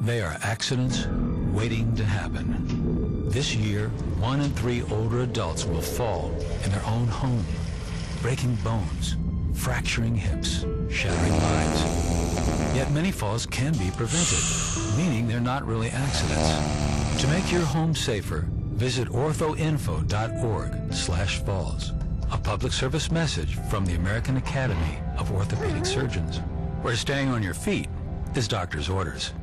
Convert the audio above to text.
They are accidents waiting to happen. This year, 1 in 3 older adults will fall in their own home, breaking bones, fracturing hips, shattering lives. Yet many falls can be prevented, meaning they're not really accidents. To make your home safer, visit orthoinfo.org/falls. A public service message from the American Academy of Orthopedic Surgeons, where staying on your feet is doctor's orders.